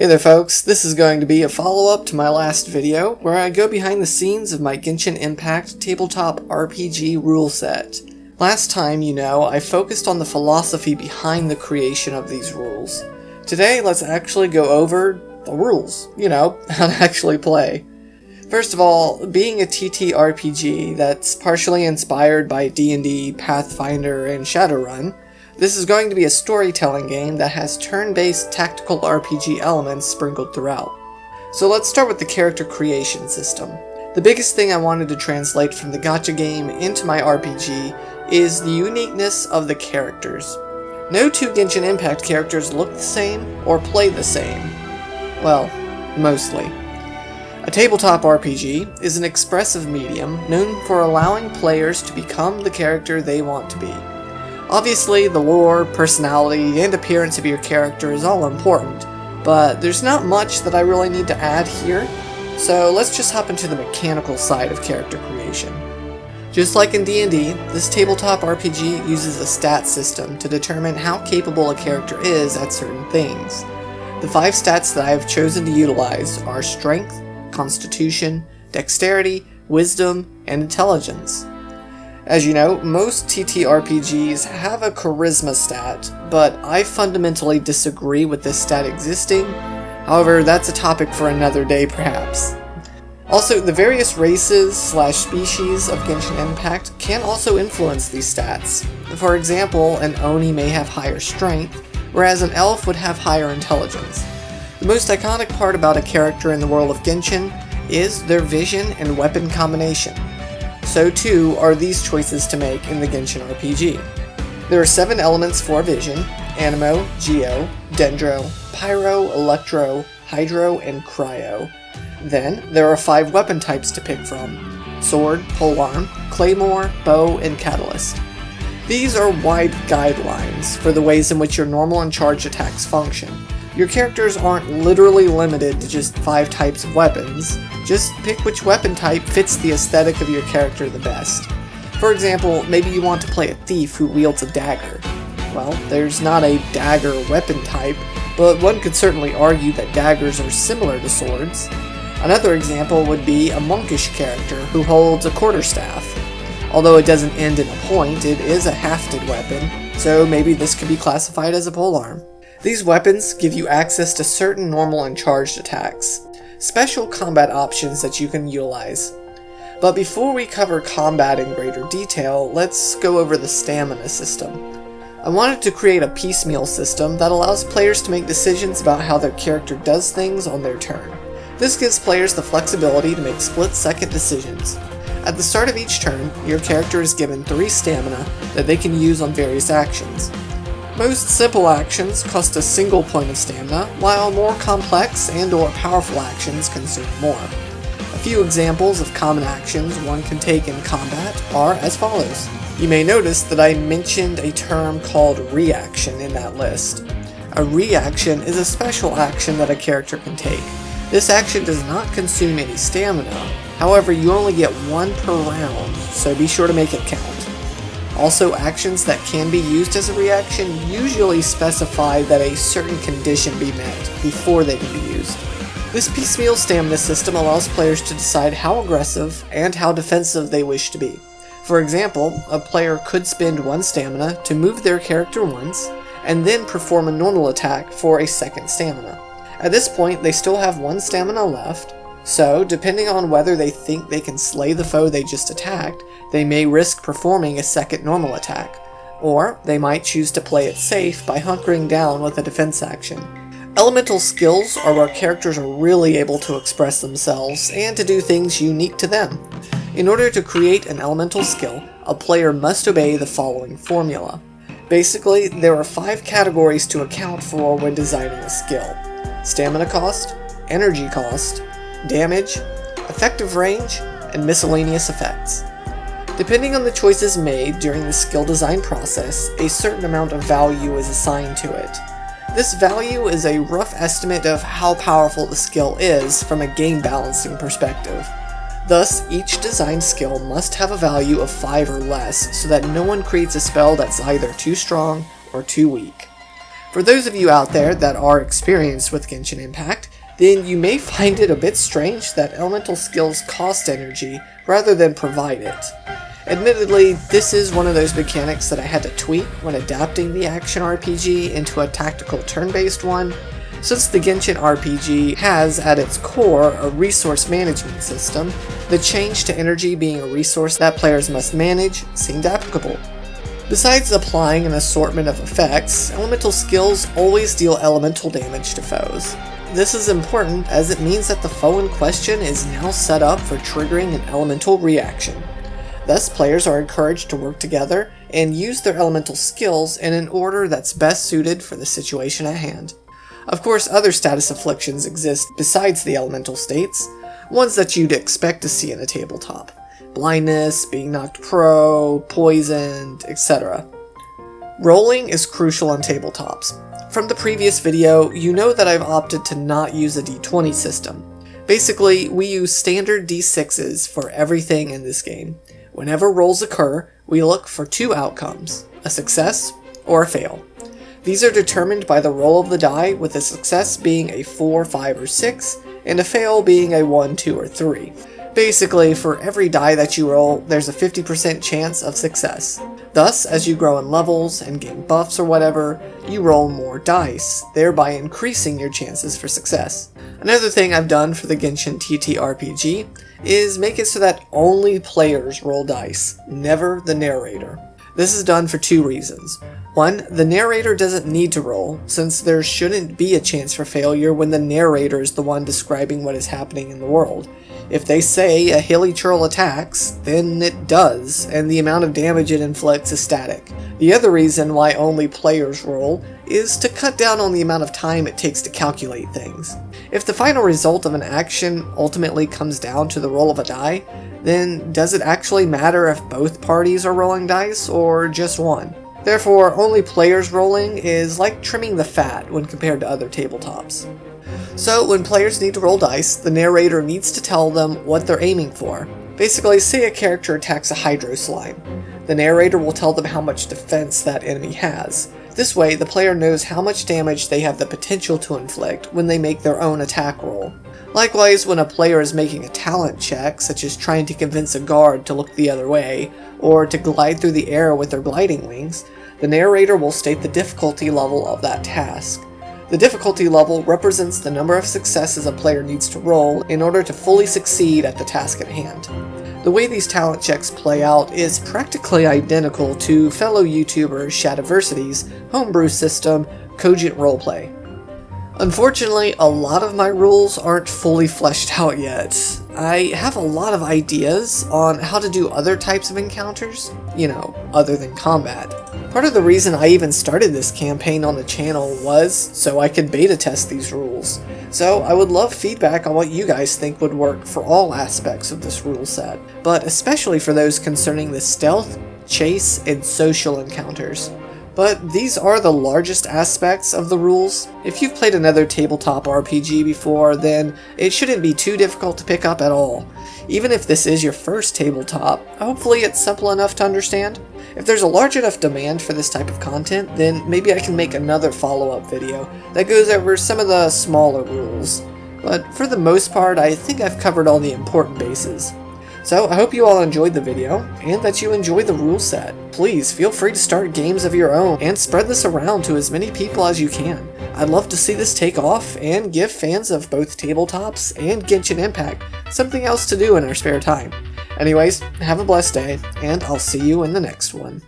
Hey there folks, this is going to be a follow-up to my last video where I go behind the scenes of my Genshin Impact Tabletop RPG rule set. Last time, I focused on the philosophy behind the creation of these rules. Today, let's actually go over the rules, how to actually play. First of all, being a TTRPG that's partially inspired by D&D, Pathfinder, and Shadowrun, this is going to be a storytelling game that has turn-based tactical RPG elements sprinkled throughout. So let's start with the character creation system. The biggest thing I wanted to translate from the gacha game into my RPG is the uniqueness of the characters. No two Genshin Impact characters look the same or play the same. Well, mostly. A tabletop RPG is an expressive medium known for allowing players to become the character they want to be. Obviously, the lore, personality, and appearance of your character is all important, but there's not much that I really need to add here, so let's just hop into the mechanical side of character creation. Just like in D&D, this tabletop RPG uses a stat system to determine how capable a character is at certain things. The 5 stats that I have chosen to utilize are Strength, Constitution, Dexterity, Wisdom, and Intelligence. As you know, most TTRPGs have a charisma stat, but I fundamentally disagree with this stat existing. However, that's a topic for another day perhaps. Also, the various races/species of Genshin Impact can also influence these stats. For example, an Oni may have higher strength, whereas an elf would have higher intelligence. The most iconic part about a character in the world of Genshin is their vision and weapon combination. So too are these choices to make in the Genshin RPG. There are 7 elements for vision: Animo, Geo, Dendro, Pyro, Electro, Hydro, and Cryo. Then, there are 5 weapon types to pick from: Sword, Polearm, Claymore, Bow, and Catalyst. These are wide guidelines for the ways in which your normal and charged attacks function. Your characters aren't literally limited to just 5 types of weapons. Just pick which weapon type fits the aesthetic of your character the best. For example, maybe you want to play a thief who wields a dagger. Well, there's not a dagger weapon type, but one could certainly argue that daggers are similar to swords. Another example would be a monkish character who holds a quarterstaff. Although it doesn't end in a point, it is a hafted weapon, so maybe this could be classified as a polearm. These weapons give you access to certain normal and charged attacks, special combat options that you can utilize. But before we cover combat in greater detail, let's go over the stamina system. I wanted to create a piecemeal system that allows players to make decisions about how their character does things on their turn. This gives players the flexibility to make split-second decisions. At the start of each turn, your character is given 3 stamina that they can use on various actions. Most simple actions cost a single point of stamina, while more complex and/or powerful actions consume more. A few examples of common actions one can take in combat are as follows. You may notice that I mentioned a term called reaction in that list. A reaction is a special action that a character can take. This action does not consume any stamina, however you only get 1 per round, so be sure to make it count. Also, actions that can be used as a reaction usually specify that a certain condition be met before they can be used. This piecemeal stamina system allows players to decide how aggressive and how defensive they wish to be. For example, a player could spend 1 stamina to move their character once, and then perform a normal attack for a 2nd stamina. At this point, they still have 1 stamina left, so depending on whether they think they can slay the foe they just attacked, they may risk performing a 2nd normal attack, or they might choose to play it safe by hunkering down with a defense action. Elemental skills are where characters are really able to express themselves and to do things unique to them. In order to create an elemental skill, a player must obey the following formula. Basically, there are 5 categories to account for when designing a skill: stamina cost, energy cost, damage, effective range, and miscellaneous effects. Depending on the choices made during the skill design process, a certain amount of value is assigned to it. This value is a rough estimate of how powerful the skill is from a game balancing perspective. Thus, each design skill must have a value of 5 or less so that no one creates a spell that's either too strong or too weak. For those of you out there that are experienced with Genshin Impact, then you may find it a bit strange that elemental skills cost energy rather than provide it. Admittedly, this is one of those mechanics that I had to tweak when adapting the action RPG into a tactical turn-based one, since the Genshin RPG has at its core a resource management system. The change to energy being a resource that players must manage seemed applicable. Besides applying an assortment of effects, elemental skills always deal elemental damage to foes. This is important as it means that the foe in question is now set up for triggering an elemental reaction. Thus, players are encouraged to work together and use their elemental skills in an order that's best suited for the situation at hand. Of course, other status afflictions exist besides the elemental states, ones that you'd expect to see in a tabletop. Blindness, being knocked pro, poisoned, etc. Rolling is crucial on tabletops. From the previous video, you know that I've opted to not use a d20 system. Basically, we use standard d6s for everything in this game. Whenever rolls occur, we look for two outcomes, a success or a fail. These are determined by the roll of the die, with a success being a 4, 5, or 6, and a fail being a 1, 2, or 3. Basically, for every die that you roll, there's a 50% chance of success. Thus, as you grow in levels and gain buffs or whatever, you roll more dice, thereby increasing your chances for success. Another thing I've done for the Genshin TTRPG is make it so that only players roll dice, never the narrator. This is done for two reasons. One, the narrator doesn't need to roll, since there shouldn't be a chance for failure when the narrator is the one describing what is happening in the world. If they say a hilly churl attacks, then it does, and the amount of damage it inflicts is static. The other reason why only players roll is to cut down on the amount of time it takes to calculate things. If the final result of an action ultimately comes down to the roll of a die, then does it actually matter if both parties are rolling dice or just one? Therefore, only players rolling is like trimming the fat when compared to other tabletops. So, when players need to roll dice, the narrator needs to tell them what they're aiming for. Basically, say a character attacks a hydro slime. The narrator will tell them how much defense that enemy has. This way, the player knows how much damage they have the potential to inflict when they make their own attack roll. Likewise, when a player is making a talent check, such as trying to convince a guard to look the other way, or to glide through the air with their gliding wings, the narrator will state the difficulty level of that task. The difficulty level represents the number of successes a player needs to roll in order to fully succeed at the task at hand. The way these talent checks play out is practically identical to fellow YouTuber Shadiversity's homebrew system, Cogent Roleplay. Unfortunately, a lot of my rules aren't fully fleshed out yet. I have a lot of ideas on how to do other types of encounters, other than combat. Part of the reason I even started this campaign on the channel was so I could beta test these rules. So I would love feedback on what you guys think would work for all aspects of this rule set, but especially for those concerning the stealth, chase, and social encounters. But these are the largest aspects of the rules. If you've played another tabletop RPG before, then it shouldn't be too difficult to pick up at all. Even if this is your first tabletop, hopefully it's simple enough to understand. If there's a large enough demand for this type of content, then maybe I can make another follow-up video that goes over some of the smaller rules. But for the most part, I think I've covered all the important bases. So I hope you all enjoyed the video, and that you enjoy the rule set. Please feel free to start games of your own, and spread this around to as many people as you can. I'd love to see this take off, and give fans of both tabletops and Genshin Impact something else to do in our spare time. Anyways, have a blessed day, and I'll see you in the next one.